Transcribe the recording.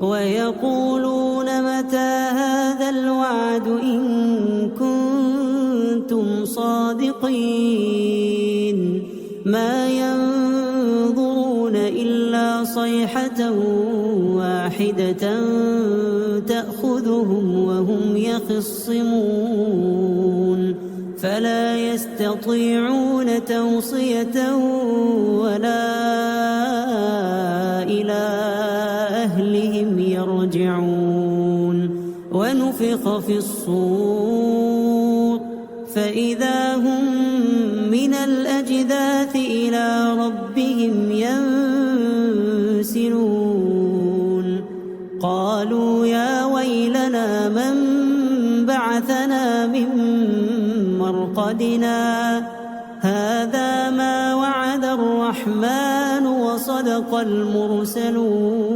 ويقولون متى هذا الوعد إن كنتم صادقين ما ينظرون إلا صيحة واحدة تأخذهم وهم يخصمون فلا يستطيعون توصية ولا إلى أهلهم يرجعون ونفخ في الصور فإذا هم من الأجداث إلى ربهم ينسلون قالوا يا ويلنا من بعثنا من مرقدنا هذا ما وعد الرحمن وصدق المرسلون.